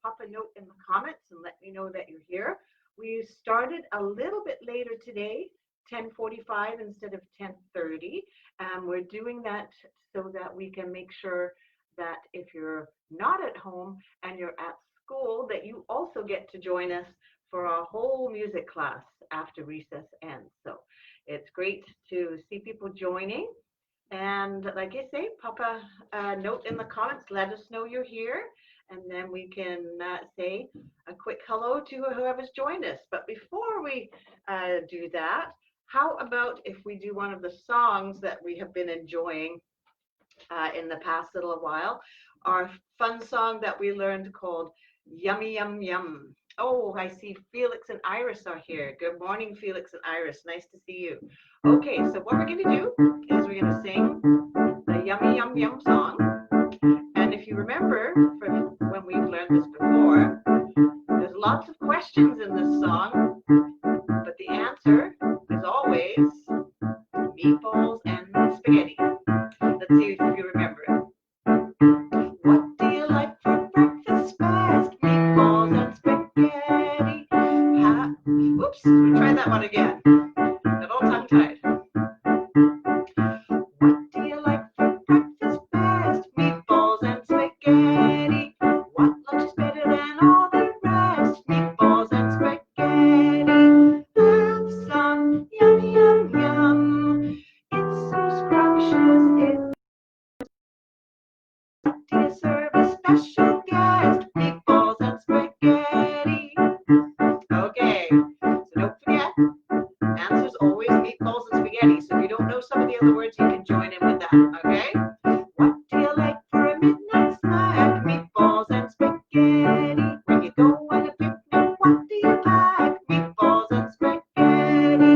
pop a note in the comments and let me know that you're here. We started a little bit later today, 10:45 instead of 10:30. We're doing that so that we can make sure that if you're not at home and you're at school, that you also get to join us for our whole music class after recess ends. So it's great to see people joining. And like I say, pop a note in the comments, let us know you're here, and then we can say a quick hello to whoever's joined us. But before we do that, how about if we do one of the songs that we have been enjoying in the past little while, our fun song that we learned called Yummy Yum Yum. Oh, I see Felix and Iris are here. Good morning, Felix and Iris. Nice to see you. Okay, so what we're going to do is we're going to sing the Yummy Yum Yum song. And if you remember from when we've learned this before, there's lots of questions in this song, but the answer is always meatballs and spaghetti. Let's see if you remember it. What do you like for breakfast fast? Meatballs and spaghetti. Oops, we'll try that one again. Got all tongue-tied. What do you like for breakfast fast? Meatballs and spaghetti. What lunch is better than all the rest? Meatballs and spaghetti. Have some yum yum yum. It's so scrumptious. Do you serve a special guest? Meatballs and spaghetti. Okay, so don't forget, answer's always meatballs and spaghetti. So if you don't know some of the other words, you can join in with that, okay? What do you like for a midnight snack? Meatballs and spaghetti. When you go on a picnic, what do you pack? Meatballs and spaghetti.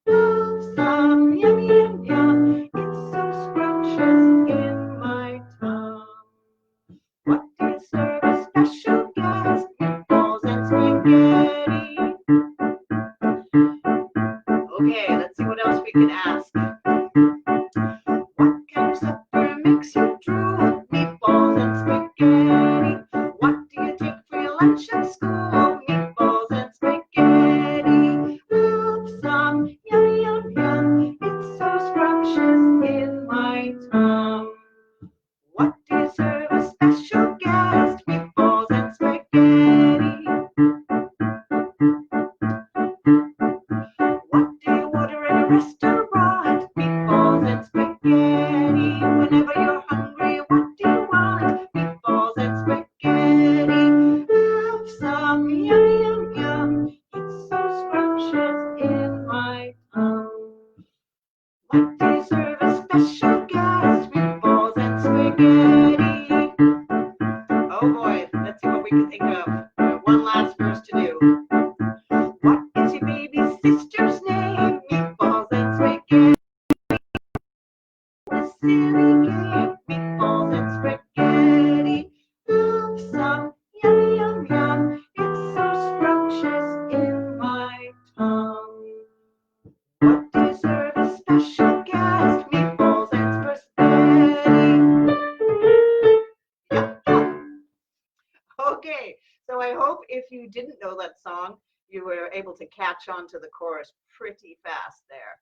Have some yum yum yum. It's so scrumptious in my tongue. What do you serve a special guest? Meatballs and spaghetti. Okay, let's see what else we can ask. What kind of supper makes you drool? Meatballs and spaghetti. What do you take for your lunch at school? Meatballs and spaghetti. Have some yum yum yum. It's so scrumptious in my tongue. What do you serve a special guest? Meatballs and spaghetti. What do you order at a restaurant? Meatballs and spaghetti. Whenever you're hungry, what do you want? Meatballs and spaghetti. Have some yum yum yum. It's so scrumptious in my tongue. What do you serve a special guest? Meatballs and spaghetti. Oh boy, let's see what we can think of. One last verse to do. What is your baby sister's name? Meatballs and spaghetti. A silly game. Meatballs and spaghetti. Have some yum yum yum. It's so scrumptious in my tongue. What do you serve a special guest? Meatballs and spaghetti. Yep, yep. Okay, so I hope if you didn't know that song, you were able to catch on to the chorus pretty fast there.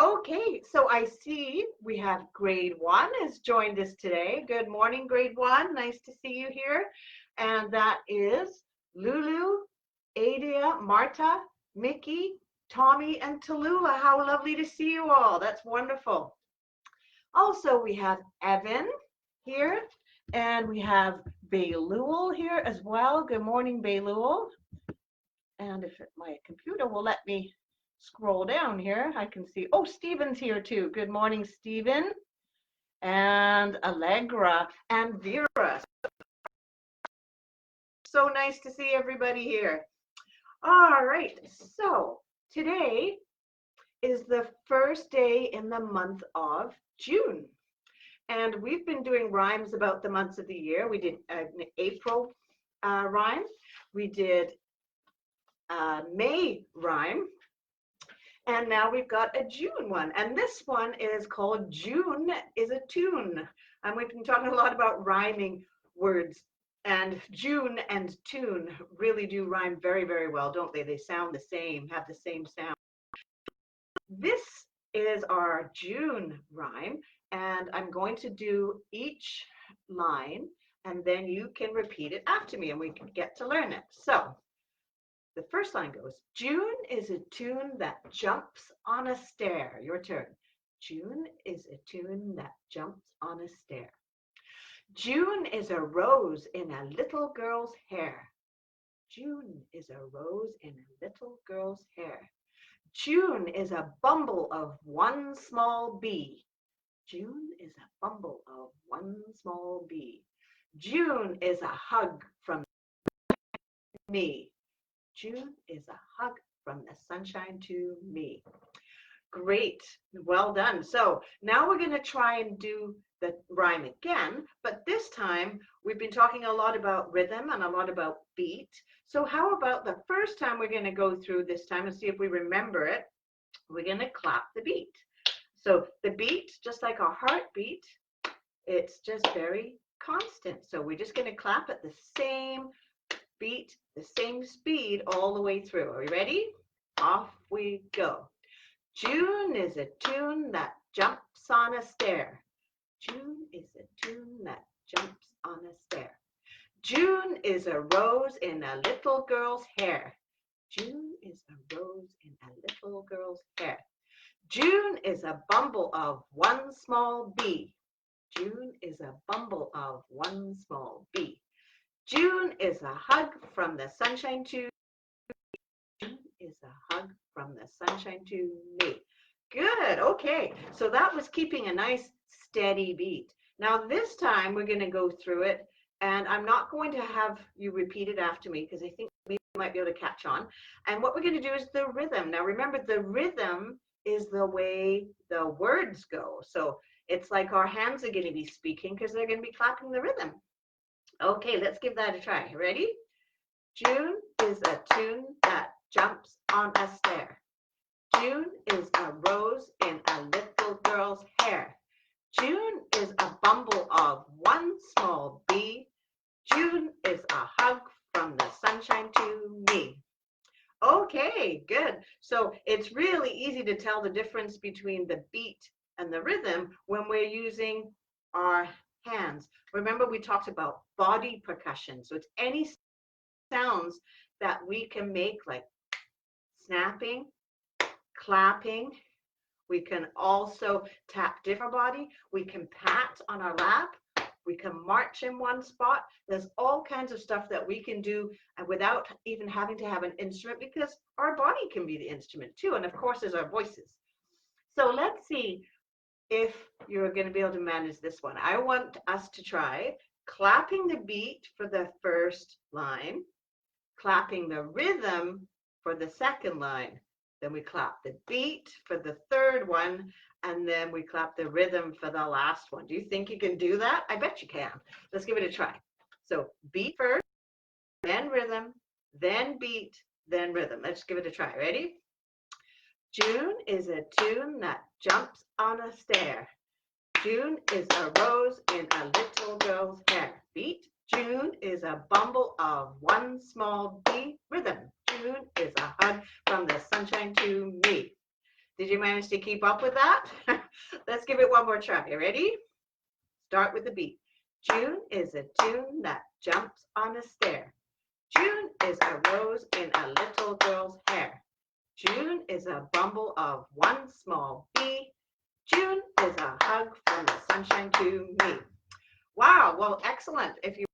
Okay, so I see we have grade 1 has joined us today. Good morning, grade 1. Nice to see you here. And that is Lulu, Adia, Marta, Mickey, Tommy, and Tallulah. How lovely to see you all. That's wonderful. Also, we have Evan here, and we have Baylul here as well. Good morning, Baylul. And if my computer will let me scroll down here, I can see, oh, Stephen's here too. Good morning, Stephen, and Allegra, and Vera. So nice to see everybody here. All right, so today is the first day in the month of June. And we've been doing rhymes about the months of the year. We did an April rhyme. We did a May rhyme. And now we've got a June one. And this one is called June is a Tune. And we've been talking a lot about rhyming words And June and tune really do rhyme very, very well, don't they? They sound the same, have the same sound. This is our June rhyme, and I'm going to do each line, and then you can repeat it after me, and we can get to learn it. So the first line goes, June is a tune that jumps on a stair. Your turn. June is a tune that jumps on a stair. June is a rose in a little girl's hair. June is a rose in a little girl's hair. June is a bumble of one small bee. June is a bumble of one small bee. June is a hug from me. June is a hug from the sunshine to me. Great. Well done. So now we're going to try and do the rhyme again, but this time we've been talking a lot about rhythm and a lot about beat. So how about the first time we're going to go through this time and see if we remember it? We're going to clap the beat. So the beat, just like our heartbeat, it's just very constant. So we're just going to clap at the same beat, the same speed all the way through. Are we ready? Off we go. June is a tune that jumps on a stair. June is a tune that jumps on a stair. June is a rose in a little girl's hair. June is a rose in a little girl's hair. June is a bumble of one small bee. June is a bumble of one small bee. June is a hug from the sunshine to me. June is a hug from the sunshine to me. Good. Okay. So that was keeping a nice steady beat. Now this time we're going to go through it, and I'm not going to have you repeat it after me because I think we might be able to catch on. And what we're going to do is the rhythm. Now remember, the rhythm is the way the words go. So it's like our hands are going to be speaking because they're going to be clapping the rhythm. Okay, let's give that a try. Ready? June is a tune that jumps on a stair. June is a rose in a little girl's hair. June is a bumble of one small bee. June is a hug from the sunshine to me. Okay, good. So it's really easy to tell the difference between the beat and the rhythm when we're using our hands. Remember, we talked about body percussion. So it's any sounds that we can make, like snapping, clapping. We can also tap different body. We can pat on our lap. We can march in one spot. There's all kinds of stuff that we can do without even having to have an instrument, because our body can be the instrument too. And of course, there's our voices. So let's see if you're going to be able to manage this one. I want us to try clapping the beat for the first line, clapping the rhythm for the second line. Then we clap the beat for the third one, and then we clap the rhythm for the last one. Do you think you can do that? I bet you can. Let's give it a try. So beat first, then rhythm, then beat, then rhythm. Let's give it a try. Ready? June is a tune that jumps on a stair. June is a rose in a little girl's hair. Beat. June is a bumble of one small bee. Rhythm. June is a hug from the sunshine to me. Did you manage to keep up with that? Let's give it one more try. You ready? Start with the beat. June is a tune that jumps on a stair. June is a rose in a little girl's hair. June is a bumble of one small bee. June is a hug from the sunshine to me. Wow, well, excellent. If you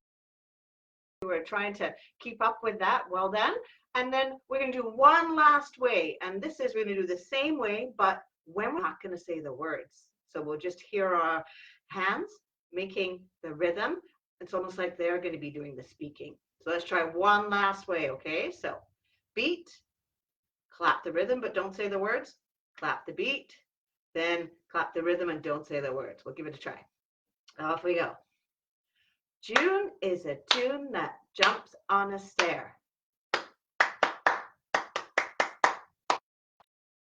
were trying to keep up with that, well done. And then we're going to do one last way. And this is, we're going to do the same way, but when we're not going to say the words. So we'll just hear our hands making the rhythm. It's almost like they're going to be doing the speaking. So let's try one last way, okay? So beat, clap the rhythm, but don't say the words. Clap the beat, then clap the rhythm and don't say the words. We'll give it a try. Off we go. June is a tune that jumps on a stair.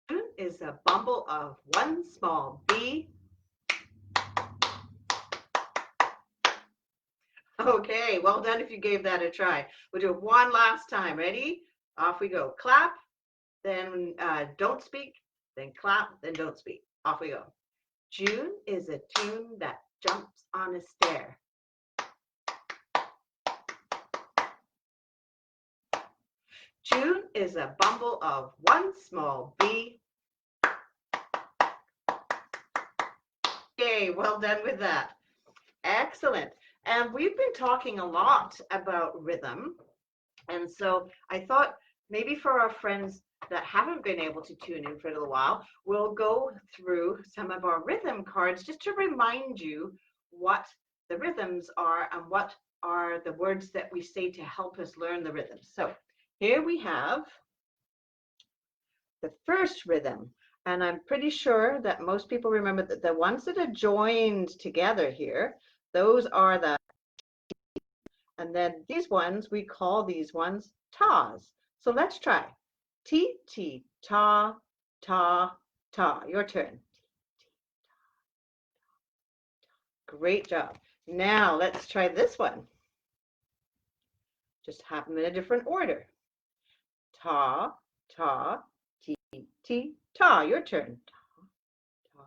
June is a bumble of one small bee. Okay, well done if you gave that a try. We'll do it one last time. Ready? Off we go. Clap, then don't speak, then clap, then don't speak. Off we go. June is a tune that jumps on a stair. June is a bumble of one small bee. Okay, well done with that. Excellent. And we've been talking a lot about rhythm. And so I thought maybe for our friends that haven't been able to tune in for a little while, we'll go through some of our rhythm cards just to remind you what the rhythms are and what are the words that we say to help us learn the rhythms. So here we have the first rhythm. And I'm pretty sure that most people remember that the ones that are joined together here, those are the, and then these ones, we call these ones tas. So let's try. Ti, ti, ta, ta, ta. Your turn. Great job. Now let's try this one. Just have them in a different order. Ta, ta, ti, ti, ta. Your turn. Ta, ta,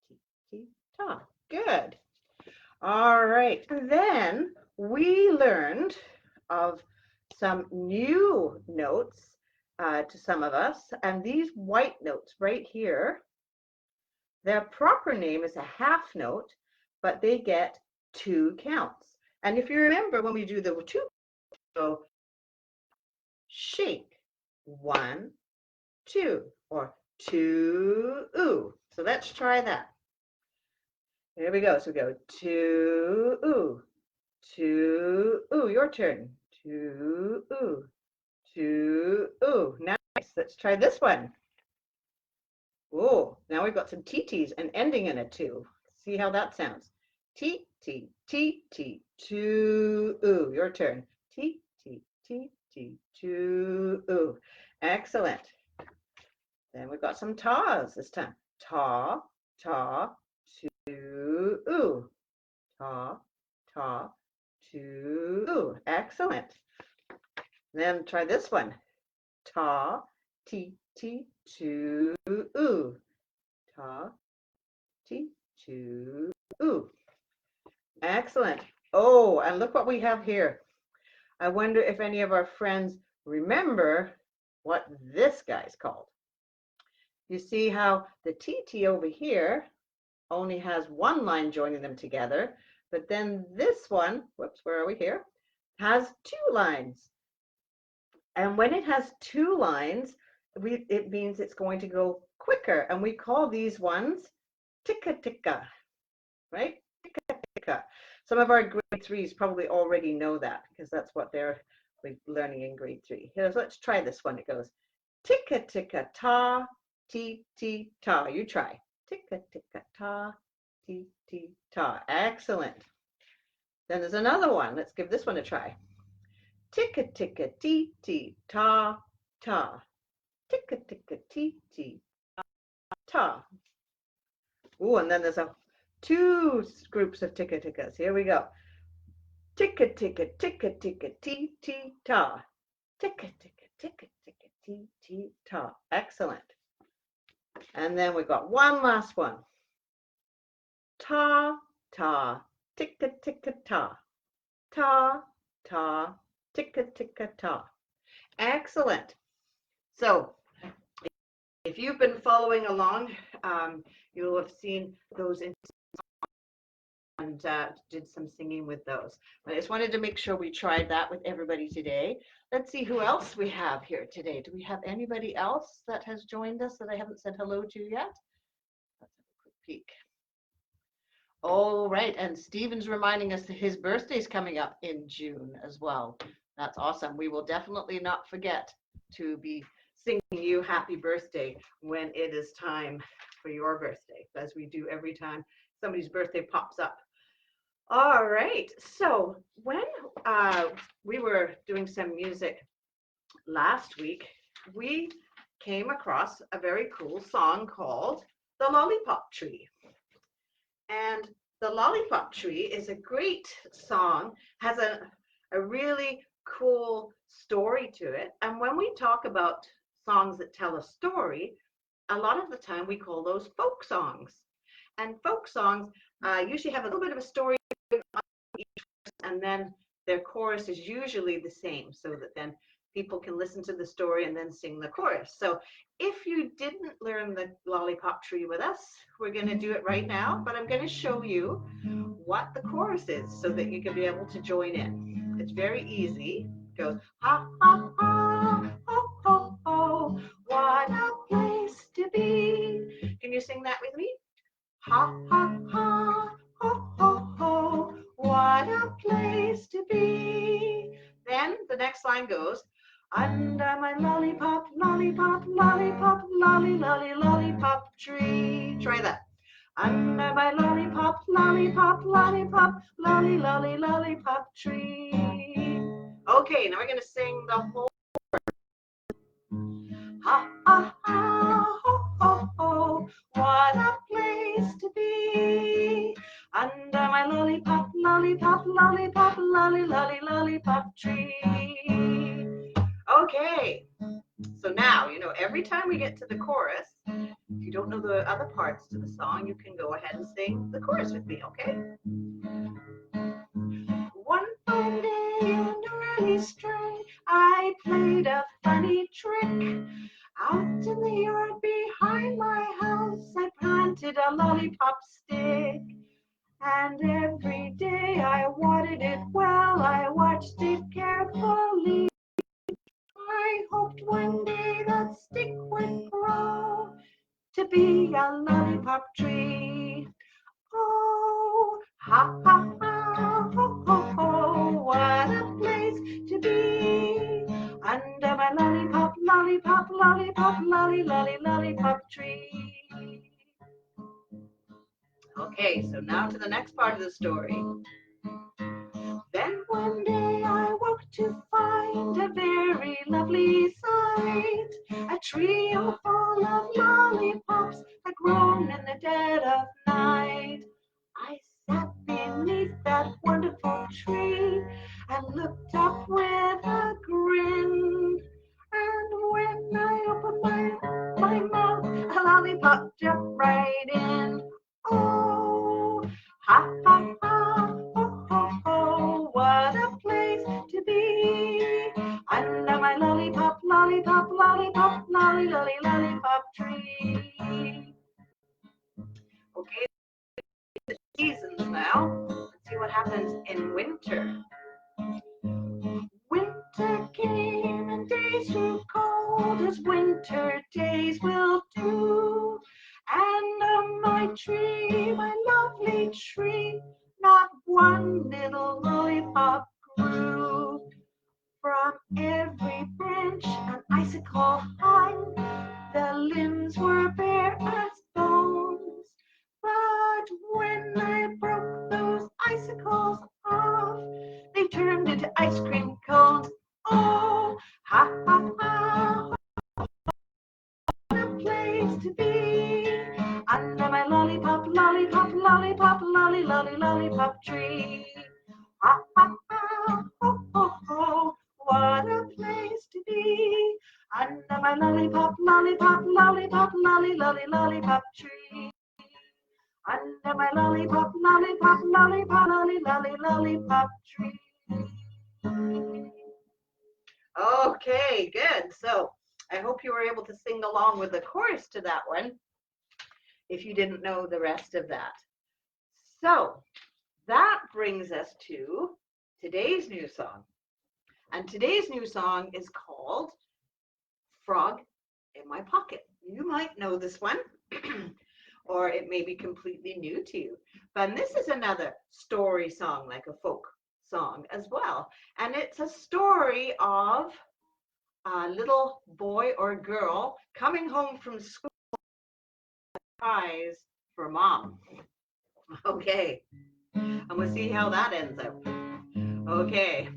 ti, ti, ta. Good. All right. And then we learned of some new notes to some of us, and these white notes right here, their proper name is a half note, but they get 2 counts. And if you remember when we do the 2, go shake, 1, 2, or 2, ooh. So let's try that. Here we go. So we go 2, ooh, 2, ooh. Your turn. 2, ooh, 2, ooh. Nice. Let's try this one. Oh, now we've got some TTs and ending in a 2. See how that sounds. T, T, T, T, 2, ooh. Your turn. T, T, T, T, 2, ooh. Excellent. Then we've got some tas this time. Ta, ta, 2, ooh. Ta, ta, 2, ooh. Excellent. Then try this one. Ta, ti, ti, 2, ooh. Ta, ti, 2, ooh. Excellent. Oh, and look what we have here. I wonder if any of our friends remember what this guy's called. You see how the TT over here only has 1 line joining them together, but then this one, whoops, where are we here, has 2 lines. And when it has 2 lines, it means it's going to go quicker, and we call these ones ticka-ticka, right? Ticka-ticka. Some of our grade 3s probably already know that because that's what they're learning in grade 3. Here, so let's try this one. It goes ticka-ticka-ta, ti-ti-ta. You try. Ticka-ticka-ta, ti-ti-ta. Excellent. Then there's another one. Let's give this one a try. Ticka-ticka-ti-ti-ta, ta. Ticka-ticka-ti-ti-ta. Ooh, and then there's 2 groups of ticka-tickas. Here we go. Ticka-ticka-ticka-ticka-ti-ti-ta. Ticka-ticka-ticka-ticka-ti-ti-ta. Excellent. And then we've got one last one. Ta, ta, ticka-ticka-ta. Ta, ta, ticka-ticka-ta. Excellent. So if you've been following along, you'll have seen those and did some singing with those. But I just wanted to make sure we tried that with everybody today. Let's see who else we have here today. Do we have anybody else that has joined us that I haven't said hello to yet? Let's have a quick peek. All right, and Stephen's reminding us that his birthday's coming up in June as well. That's awesome. We will definitely not forget to be singing you happy birthday when it is time for your birthday, as we do every time somebody's birthday pops up. All right, so when we were doing some music last week, we came across a very cool song called The Lollipop Tree. And The Lollipop Tree is a great song, has a really cool story to it. And when we talk about songs that tell a story, a lot of the time we call those folk songs. And folk songs usually have a little bit of a story on each, and then their chorus is usually the same, so that then people can listen to the story and then sing the chorus. So if you didn't learn the Lollipop Tree with us, we're going to do it right now, but I'm going to show you what the chorus is so that you can be able to join in. It's very easy. It goes, ha, ha, ha, ho, ho, ho, what a place to be. Can you sing that with me? Ha, ha, ha, ho, ho, ho, what a place to be. Then the next line goes, under my lollipop, lollipop, lollipop, lolly, lolly, lollipop tree. Try that. Under my lollipop, lollipop, lollipop, lolly, lolly, lollipop tree. Okay, now we're going to sing the whole. Ha, ha, ha, ho, ho, ho, what a place to be. Under my lollipop, lollipop, lollipop, lolly, lolly, lollipop tree. Okay, so now, you know, every time we get to the chorus, if you don't know the other parts to the song, you can go ahead and sing the chorus with me, okay? One fine day in the early spring, I played a funny trick. Out in the yard behind my house, I planted a lollipop stick. And every day I watered it well, I watched it carefully. I hoped one day that stick would grow to be a lollipop tree. Oh, ha, ha, ha, ho, ho, ho, what a place to be. Under my lollipop, lollipop, lollipop, lolly, lolly, lollipop tree. Okay, so now to the next part of the story. Then one day I woke to find a very lovely sight. A tree all full of lollipops had grown in the dead of night. I sat beneath that wonderful tree and looked up with a grin. And when I opened my mouth, a lollipop jumped right in. Oh, ha, ha, ha, ho, ho, ho, what a place to be. Under my lollipop, lollipop, lollipop, lolly, lolly, lollipop tree. Okay, the seasons now. Let's see what happens in winter. Winter came and days grew cold as winter days will do. And on my tree, my lovely tree, not one little lollipop grew. From every branch an icicle hung, the limbs were bare as bones. But when I broke those icicles off, they turned into ice cream cones. Oh, ha, ha, ha, what a place to be. Under my lollipop, lollipop, lollipop, lolly, lolly, lollipop tree. Ha, ha, ha, ho, ho, ho, what a place to be. Under my lollipop, lollipop, lollipop, lolly, lolly, lollipop tree. Under my lollipop, lollipop, lollipop, lolly, lolly, lollipop tree. Okay, good. So I hope you were able to sing along with the chorus to that one, if you didn't know the rest of that. So that brings us to today's new song. And today's new song is called Frog in My Pocket. You might know this one, or it may be completely new to you. But this is another story song, like a folk song as well. And it's a story of a little boy or girl coming home from school with surprise for mom. Okay, and we'll see how that ends up. Okay,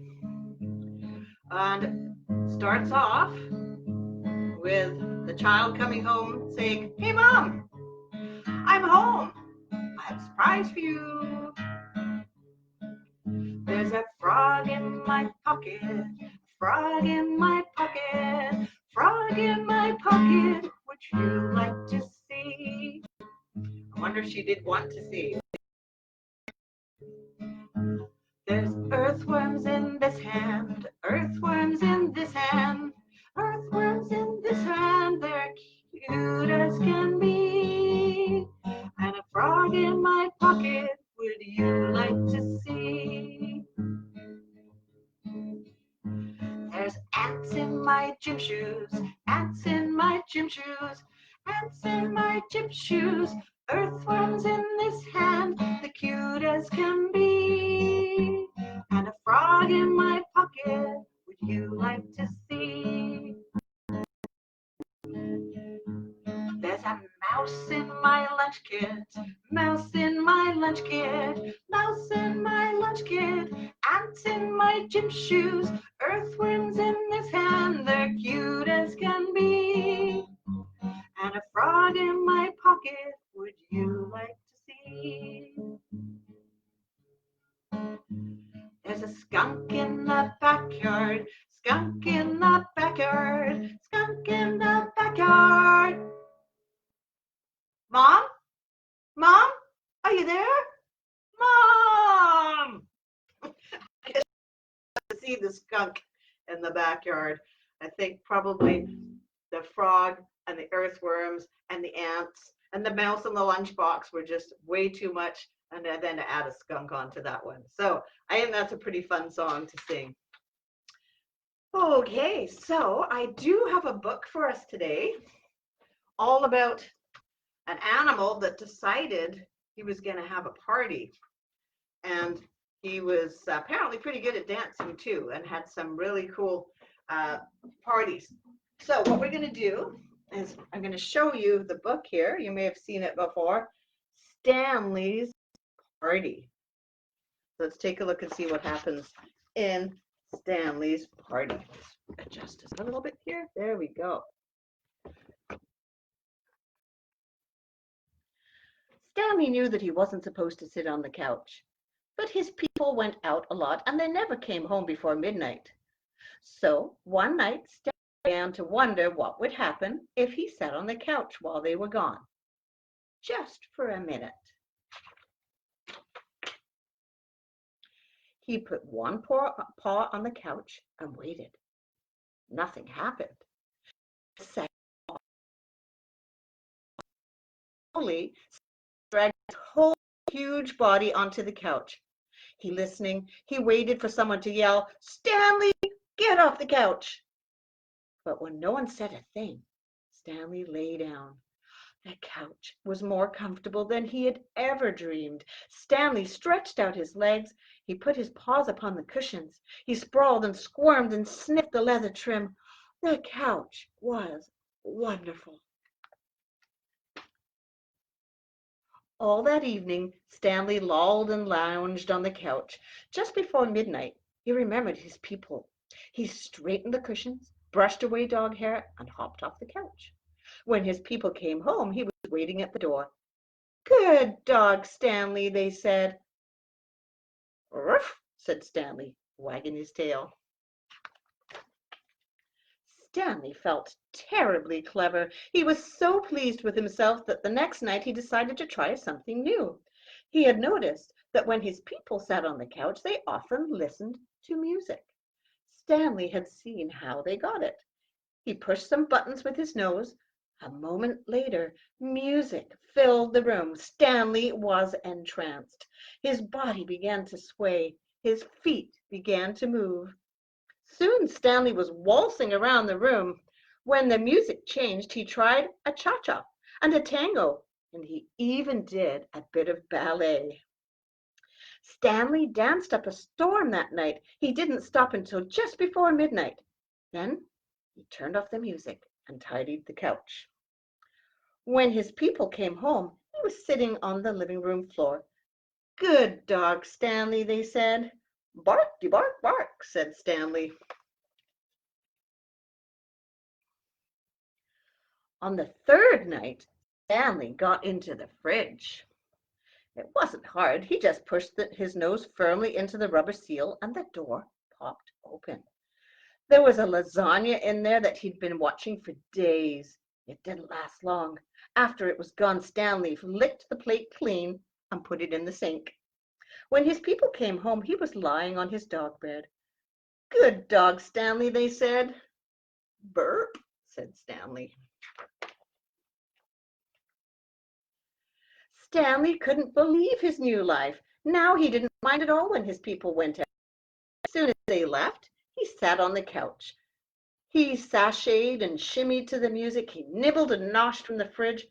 and starts off with the child coming home saying, "Hey mom, I'm home. I have a surprise for you." my pocket, frog in my pocket, frog in my pocket, would you like to see? I wonder if she did want to see. There's earthworms in this hand, earthworms in this hand, earthworms in this hand, they're cute as can be. And a frog in my pocket, would you like to see? There's ants in my gym shoes, ants in my gym shoes, ants in my gym shoes, earthworms in this hand, the cute as can be. And a frog in my pocket, would you like to see? There's a mouse in my lunch kit, mouse in my lunch kit, mouse in my lunch kit, ants in my gym shoes, earthworms in this hand, they're cute as can be. And a frog in my pocket, would you like to see? There's a skunk in the backyard, skunk in the backyard, skunk in the backyard. Mom? Mom? Are you there? Mom! I guess to see the skunk in the backyard. I think probably the frog and the earthworms and the ants and the mouse in the lunchbox were just way too much, and then to add a skunk onto that one. So I think that's a pretty fun song to sing. Okay, so I do have a book for us today, all about an animal that decided he was going to have a party. And he was apparently pretty good at dancing too, and had some really cool parties. So what we're going to do is I'm going to show you the book here. You may have seen it before, Stanley's Party. Let's take a look and see what happens in Stanley's Party. Adjust this a little bit here. There we go. Stanley knew that he wasn't supposed to sit on the couch, but his people went out a lot and they never came home before midnight. So one night, Stanley began to wonder what would happen if he sat on the couch while they were gone, just for a minute. He put one paw on the couch and waited. Nothing happened. The second paw slowly dragged his whole huge body onto the couch. He waited for someone to yell, "Stanley, get off the couch!" But when no one said a thing, Stanley lay down. The couch was more comfortable than he had ever dreamed. Stanley stretched out his legs. He put his paws upon the cushions. He sprawled and squirmed and sniffed the leather trim. The couch was wonderful. All that evening, Stanley lolled and lounged on the couch. Just before midnight, he remembered his people. He straightened the cushions, brushed away dog hair, and hopped off the couch. When his people came home, he was waiting at the door. "Good dog, Stanley," they said. "Ruff," said Stanley, wagging his tail. Stanley felt terribly clever. He was so pleased with himself that the next night he decided to try something new. He had noticed that when his people sat on the couch, they often listened to music. Stanley had seen how they got it. He pushed some buttons with his nose. A moment later, music filled the room. Stanley was entranced. His body began to sway. His feet began to move. Soon Stanley was waltzing around the room. When the music changed, he tried a cha-cha and a tango, and he even did a bit of ballet. Stanley danced up a storm that night. He didn't stop until just before midnight. Then he turned off the music and tidied the couch. When his people came home, he was sitting on the living room floor. "Good dog, Stanley," they said. "Barky bark bark," said Stanley. On the third night, Stanley got into the fridge. It wasn't hard. He just pushed his nose firmly into the rubber seal and the door popped open. There was a lasagna in there that he'd been watching for days. It didn't last long. After it was gone, Stanley licked the plate clean and put it in the sink. When his people came home, he was lying on his dog bed. "Good dog, Stanley," they said. "Burp," said Stanley. Stanley couldn't believe his new life. Now he didn't mind at all when his people went out. As soon as they left, he sat on the couch. He sashayed and shimmied to the music. He nibbled and noshed from the fridge.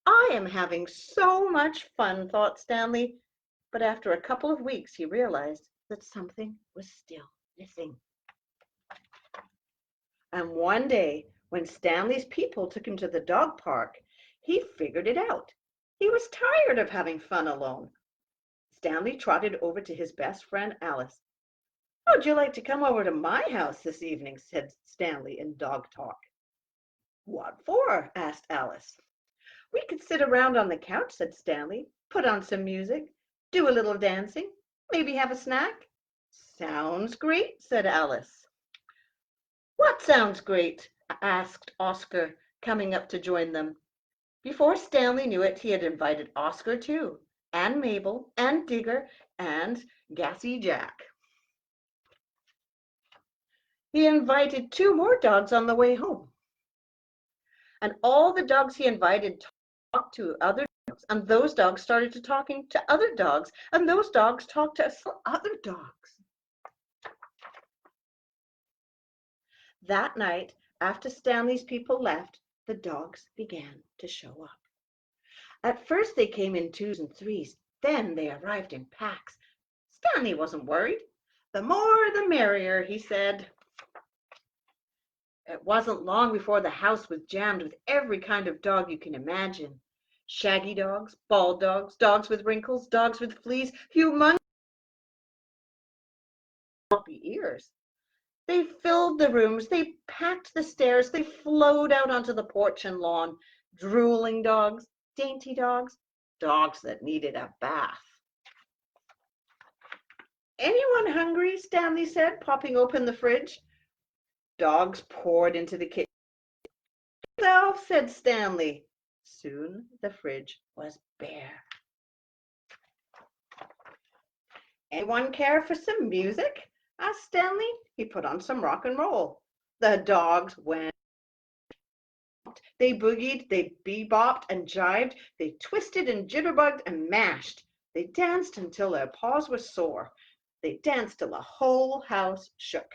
"I am having so much fun," thought Stanley. But after a couple of weeks, he realized that something was still missing. And one day, when Stanley's people took him to the dog park, he figured it out. He was tired of having fun alone. Stanley trotted over to his best friend, Alice. "How'd you like to come over to my house this evening?" said Stanley in dog talk. "What for?" asked Alice. "We could sit around on the couch," said Stanley, "put on some music, do a little dancing, maybe have a snack." "Sounds great," said Alice. "What sounds great?" asked Oscar, coming up to join them. Before Stanley knew it, he had invited Oscar too, and Mabel, and Digger, and Gassy Jack. He invited 2 more dogs on the way home. And all the dogs he invited talked to other dogs, and those dogs started to talking to other dogs, and those dogs talked to other dogs. That night, after Stanley's people left, the dogs began to show up. At first they came in 2s and 3s, then they arrived in packs. Stanley wasn't worried. "The more the merrier," he said. It wasn't long before the house was jammed with every kind of dog you can imagine. Shaggy dogs, bald dogs, dogs with wrinkles, dogs with fleas, humongous ears. They filled the rooms, they packed the stairs, they flowed out onto the porch and lawn. Drooling dogs, dainty dogs, dogs that needed a bath. "Anyone hungry?" Stanley said, popping open the fridge. Dogs poured into the kitchen. "Yourself," said Stanley. Soon the fridge was bare. "Anyone care for some music?" asked Stanley. He put on some rock and roll. The dogs went. They boogied, they bebopped and jived, they twisted and jitterbugged and mashed. They danced until their paws were sore. They danced till the whole house shook.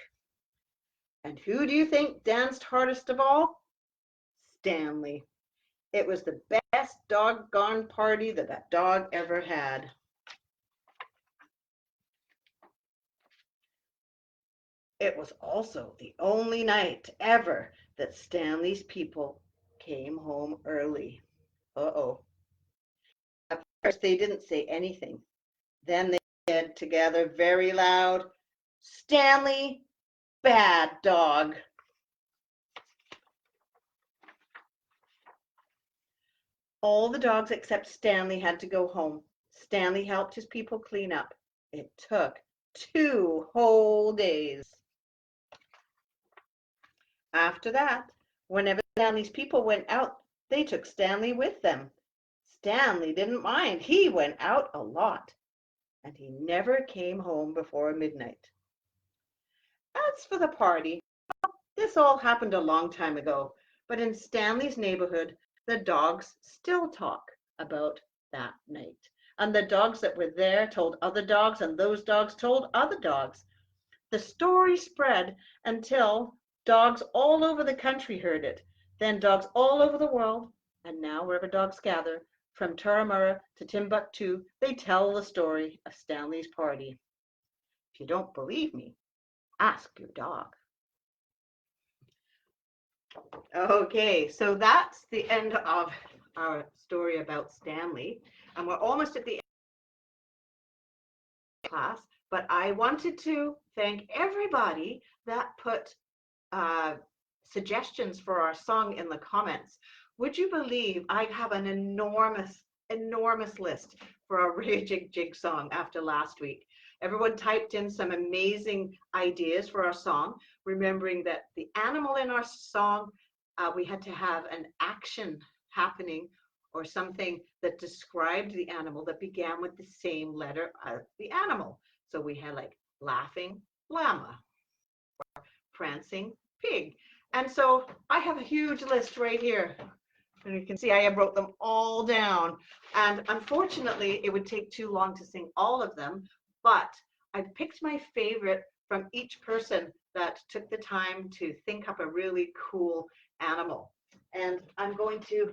And who do you think danced hardest of all? Stanley. It was the best doggone party that dog ever had. It was also the only night ever that Stanley's people came home early. Uh-oh. At first they didn't say anything. Then they said together very loud, "Stanley, bad dog." All the dogs except Stanley had to go home. Stanley helped his people clean up. It took 2 whole days. After that, whenever Stanley's people went out, they took Stanley with them. Stanley didn't mind. He went out a lot, and he never came home before midnight. As for the party, this all happened a long time ago, but in Stanley's neighborhood, the dogs still talk about that night. And the dogs that were there told other dogs, and those dogs told other dogs. The story spread until dogs all over the country heard it, then dogs all over the world, and now wherever dogs gather, from Turramurra to Timbuktu, they tell the story of Stanley's party. If you don't believe me, ask your dog. Okay, so that's the end of our story about Stanley, and we're almost at the end of the class, but I wanted to thank everybody that put suggestions for our song in the comments. Would you believe I have an enormous list for our Rig-A-Jig-Jig song after last week? Everyone typed in some amazing ideas for our song, remembering that the animal in our song, we had to have an action happening or something that described the animal that began with the same letter as the animal. So we had like laughing llama, prancing pig. And so I have a huge list right here. And you can see I wrote them all down. And unfortunately, it would take too long to sing all of them, but I picked my favorite from each person that took the time to think up a really cool animal. And I'm going to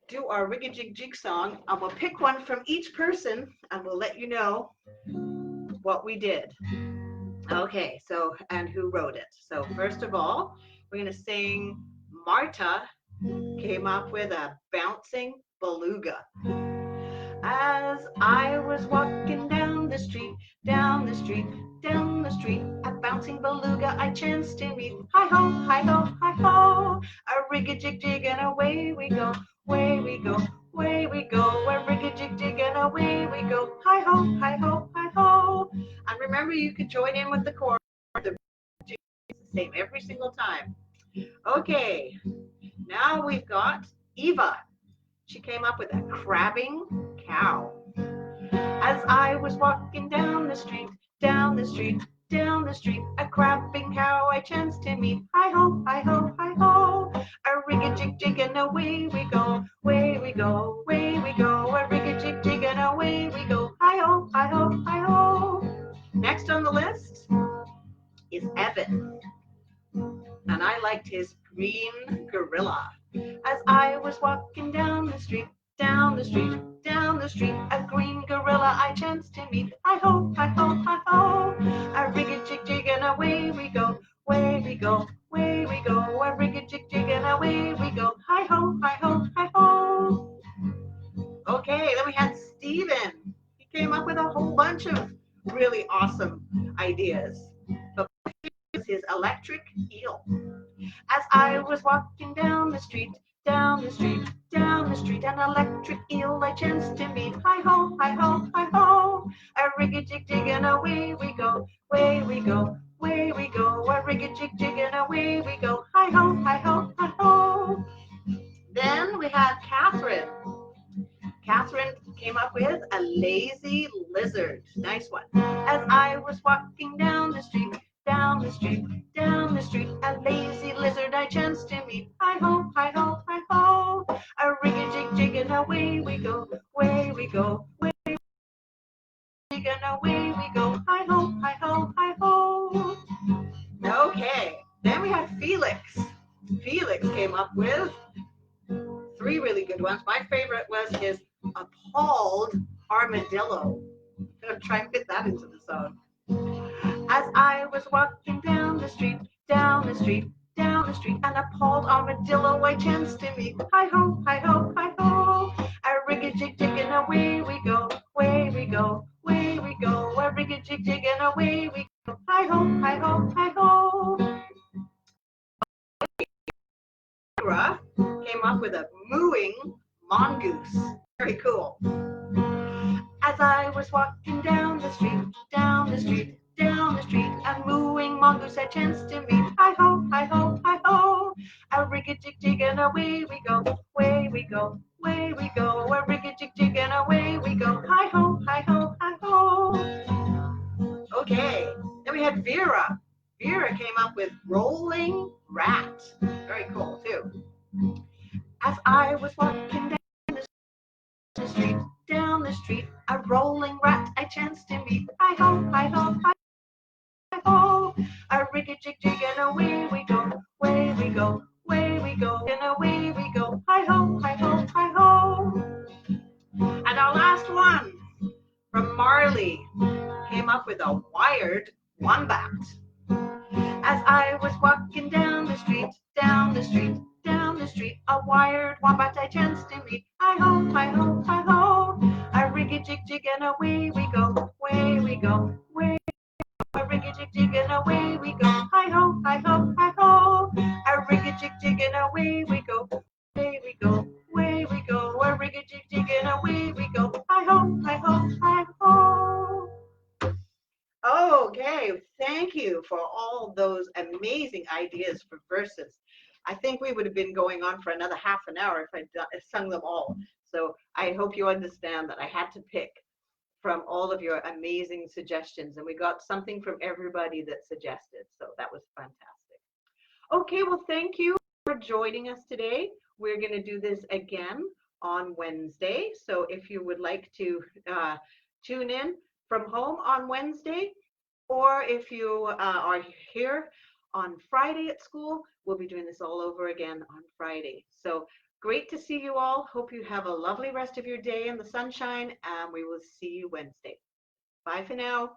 do our Rig-A-Jig-Jig song. I will pick one from each person and we'll let you know what we did. Okay, so, and who wrote it. So first of all, we're going to sing Marta came up with a bouncing beluga. As I was walking down the street, down the street, down the street, a bouncing beluga I chanced to meet. Hi-ho, hi-ho, hi-ho, a rig-a-jig-jig and away we go, way we go, way we go, a rig-a-jig-jig and away we go. Hi-ho, hi-ho, hi-ho. And remember, you can join in with the chorus. The same every single time. Okay, now we've got Eva. She came up with a crabbing cow. As I was walking down the street, down the street, down the street, a crabbing cow I chanced to meet. Hi-ho, hi-ho, hi-ho, a rig-a-jig-jig and away we go, way we go, way we go, a rig-a-jig-jig and away we go. Hi-ho, hi-ho, hi-ho. Next on the list is Evan, and I liked his green gorilla. As I was walking down the street, down the street, down the street, a green gorilla I chanced to meet. Hi-ho, hi-ho, hi-ho, a rig-a-jig-jig and away we go, way we go, way we go, a rig-a-jig-jig and away we go. Hi-ho, hi-ho, hi-ho. Okay, then we had Steven. He came up with a whole bunch of really awesome ideas. But his electric eel. As I was walking down the street, down the street, down the street, an electric eel I chanced to meet. Hi-ho, hi-ho, hi-ho, a rig-a-jig-jig and away we go, way we go, way we go, a rig-a-jig-jig and away we go. Hi-ho, hi-ho, hi-ho. Then we had Catherine. Catherine came up with a lazy lizard. Nice one. As I was walking down the street, down the street, down the street, a lazy lizard I chanced to meet. Hi-ho, hi-ho, hi-ho, a rig-a-jig-jig and away we go, way we go, way we go, and away we go. Hi-ho, hi-ho, hi-ho. Okay, then we had Felix. Felix came up with three really good ones. My favorite was his appalled armadillo. I'm going to try and fit that into the song. As I was walking down the street, down the street, down the street, an appalled armadillo I chanced to meet. Hi-ho, hi-ho, hi-ho, a rig-a-jig-jig and away we go, way we go, way we go, a rig-a-jig-jig and away we go. Hi-ho, hi-ho, hi-ho. Sarah came up with a mooing mongoose. Very cool. As I was walking down the street, down the street, down the street, a mooing mongoose I chanced to meet. Hi-ho, hi-ho, hi-ho, a rig-a-jig-jig and away we go, way we go, way we go, a rig-a-jig-jig and away we go. Hi-ho, hi-ho, hi-ho. Okay, then we had Vera. Vera came up with rolling rat. Very cool too. As I was walking down the street, a rolling rat I chanced to meet. Hi-ho, hi-ho, hi-ho, a rig-a-jig-jig and away we go, way we go, way we go, and away we go. Hi-ho, hi-ho, hi-ho. And our last one from Marley came up with a wired wombat. As I was walking down the street, down the street, down the street, a wired wombat I chanced to meet. Hi-ho, hi-ho, hi-ho, a rig-a-jig-jig and away we go, way we go, way we go, a rig-a-jig-jig and away we go. Hi-ho, hi-ho, hi-ho, a rig-a-jig-jig and away we go, way we go, way we go, a rig-a-jig-jig and away we go. Hi-ho, hi-ho, hi-ho. ideas for verses. I think we would have been going on for another half an hour if I'd sung them all. So I hope you understand that I had to pick from all of your amazing suggestions, and we got something from everybody that suggested. So that was fantastic. Okay, well, thank you for joining us today. We're going to do this again on Wednesday. So if you would like to tune in from home on Wednesday, or if you are here on Friday at school, we'll be doing this all over again on Friday. So great to see you all. Hope you have a lovely rest of your day in the sunshine, and we will see you Wednesday. Bye for now.